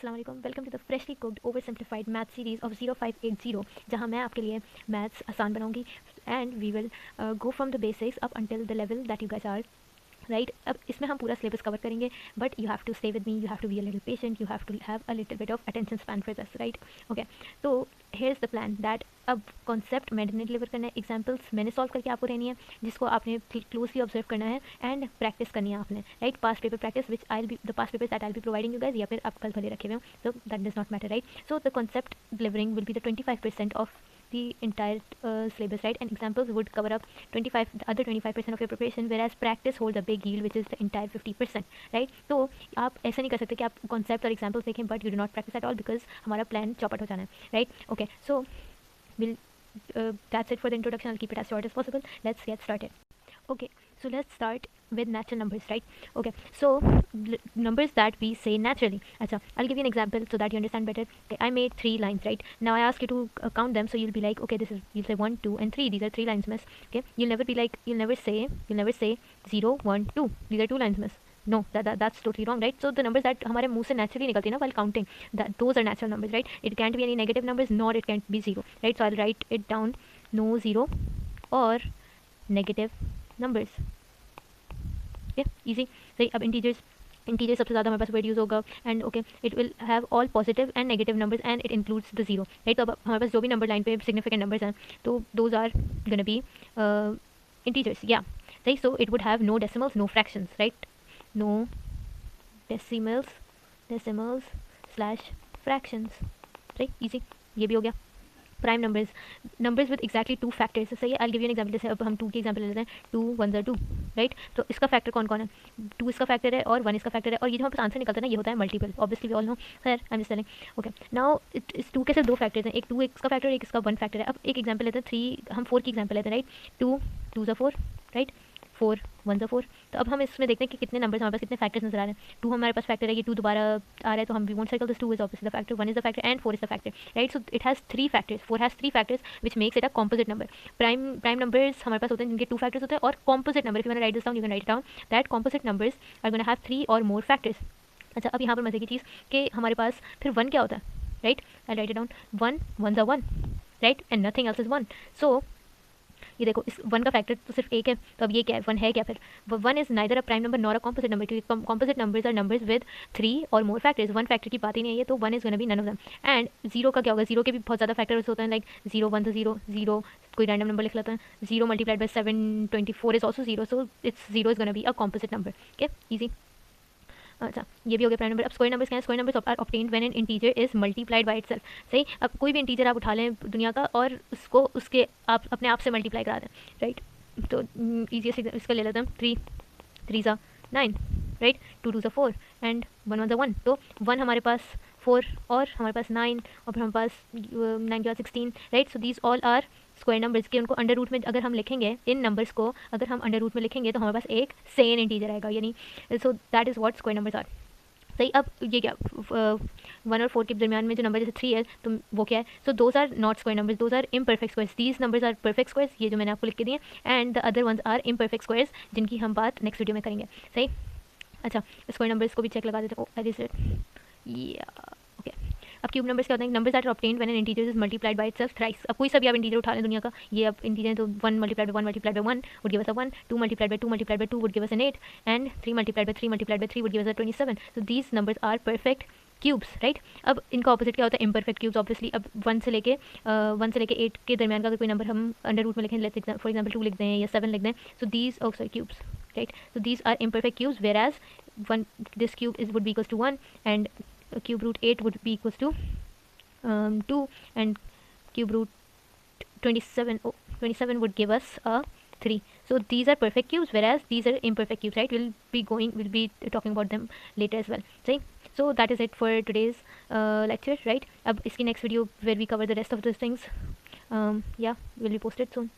अस्सलाम वालेकुम, welcome to the freshly cooked over simplified math series of 0580, जहां मैं आपके लिए मैथ्स आसान बनाऊंगी and we will go from the basics up until the level that you guys are right. अब इसमें हम पूरा सिलेबस कवर करेंगे, but you have to stay with me, you have to be a little patient, you have to have a little bit of attention span for this, right. Okay, तो here is the plan that अब concept मैंने deliver करना है, examples मैंने solve करके आपको रहनी है, जिसको आपने क्लोजली ऑब्जर्व करना है एंड प्रैक्टिस करनी है आपने, right. Past paper practice which I be the past papers that I be providing you guys, या फिर आप कल भले रखे हुए हो, so that does not matter, right. So the concept delivering will be the 25% of the entire syllabus, right, and examples would cover up 25 the other 25% of your preparation, whereas practice hold the big yield which is the entire 50%, right। तो आप ऐसा नहीं कर सकते कि आप concept और examples देखें but you do not practice at all, because हमारा plan चौपट हो जाना है, right। Okay, so we'll that's it for the introduction. I'll keep it as short as possible. Let's get started. Okay, so let's start with natural numbers, right? Okay, so numbers that we say naturally. Acha, I'll give you an example so that you understand better. Okay, I made 3 lines, right? Now I ask you to count them, so you'll be like, okay, this is, you'll say 1 2 and 3, these are 3 lines, miss. Okay, you'll never be like, you'll never say 0 1 2, these are 2 lines, miss. No, that's totally wrong, right? So the numbers that हमारे मुंह से naturally निकलते हैं ना while counting, that those are natural numbers, right? It can't be any negative numbers, nor it can't be 0, right? So I'll write it down, no 0 or negative numbers. Okay, easy, सही। अब integer सबसे ज़्यादा हमारे पास word use होगा, and okay it will have all positive and negative numbers and it includes the zero, right. तो अब हमारे पास जो भी नंबर लाइन पे सिग्निफिकेंट नंबर्स हैं, तो those are gonna be integers, या सही। So it would have no decimals, no fractions, right, no decimals slash fractions, right, easy, ये भी हो गया। Prime numbers with exactly 2 factors, सही है। I give you an example, जैसे अब हम 2 की एग्जांपल ले लेते हैं, 2 1 2, राइट। तो इसका फैक्टर कौन कौन है, 2 इसका फैक्टर है और 1 इसका फैक्टर है, और ये जो हमारे पास आंसर निकलता है ना, ये होता है multiple, obviously we all know, खैर I am just telling. Okay, now इस 2 के सिर्फ 2 फैक्टर्स हैं, एक 2 इसका फैक्टर, एक इसका 1 फैक्टर है। अब एक एग्जांपल लेते हैं 3, हम 4 की एग्जांपल लेते हैं, राइट। 2 2 4, राइट, 4 1 4। तो अब हम इसमें देखते हैं कि कितने नंबर्स हमारे पास, कितने फैक्टर्स नजर आ रहे हैं। 2 हमारे पास फैक्टर है, ये 2 दोबारा आ रहा है, तो हम we won't circle this 2 is obviously the factor, 1 is the factor and 4 is the factor, right. So it has 3 factors, 4 has 3 factors which makes it a composite number. Prime numbers हमारे पास होते हैं जिनके 2 फैक्टर्स होते हैं, और composite number, if you want to write this down you can write down that composite numbers are gonna have 3 और मोर factors. अच्छा, अब यहाँ पर मजे की चीज़ कि हमारे पास फिर 1 क्या होता है, right. I right it down, 1 1 1, right, and nothing else is 1। सो ये देखो, इस 1 का फैक्टर तो सिर्फ 1 है, तो अब ये क्या है, 1 है क्या फिर। 1 is neither a prime number nor a composite number, क्योंकि composite numbers are numbers with 3 और मोर फैक्टर्स। 1 फैक्टर की बात ही नहीं है, तो 1 is gonna be none of them. And 0 का क्या होगा, 0 के भी बहुत ज़्यादा फैक्टर्स होते हैं, लाइक 0 1 तो 0 0, कोई रैंडम नंबर लिख लेते हैं, 0 multiplied by 724 is also 0, so it's 0 is gonna be a composite number. Okay, easy. अच्छा, ये भी हो गया प्राइम नंबर। अब स्क्वायर नंबर्स क्या है, square numbers are obtained when an integer is multiplied by itself, सही। अब कोई भी इंटीजर आप उठा लें दुनिया का और उसको उसके आप अपने आप से मल्टीप्लाई करा दें, राइट। तो ईजीएस्ट इसका ले लेते हैं, 3 3 ज़ा 9, राइट, 2 2 ज़ा 4 एंड 1 1 ज़ा 1। तो 1 हमारे पास 4 और हमारे पास 9 और फिर हमारे पास 9 के बाद 16, right. So these all are square numbers के, उनको अंडर रूट में अगर हम लिखेंगे, इन नंबर्स को अगर हम अंडर रूट में लिखेंगे तो हमारे पास एक सेम इंटीजर आएगा, यानी so that is what square numbers are, सही। अब ये क्या, 1 और 4 के दरमियान में जो नंबर जैसे 3 है, तो वो क्या है, so those are not square numbers, those are imperfect squares. These numbers are perfect squares, ये जो मैंने आपको लिख के दिए, and the other ones are imperfect squares, जिनकी हम बात नेक्स्ट वीडियो में करेंगे, सही। अच्छा, स्क्वायर नंबर्स को भी चेक लगा देते हैं, ओके। अब क्यूब नंबर्स क्या होते हैं, numbers that are obtained when an integer is multiplied by itself thrice. अब कोई सा भी आप इंटीजर उठा लें दुनिया का, ये अब इंटीजर तो 1 multiplied by 1 multiplied by 1 would give us a 1, 2 multiplied by 2 multiplied by 2 would give us an 8, and 3 multiplied by 3 multiplied by 3 would give us a 27। So these numbers are perfect cubes, right. अब इनका opposite क्या होता है, imperfect cubes, obviously. अब 1 से लेके 8 के दरमियान का अगर कोई नंबर हम अंडर रूट में लिखें, लेट्स फॉर एग्जांपल 2 लिख दें या 7 लिख दें, so these sorry cubes, right. So these are imperfect cubes, whereas 1 this cube is would be equals to 1 and cube root 8 would be equals to 2, and cube root 27 would give us a 3. So these are perfect cubes, whereas these are imperfect cubes, right. We'll be talking about them later as well, see. So that is it for today's lecture, right. अब इसकी next video where we cover the rest of those things, yeah, will be posted soon.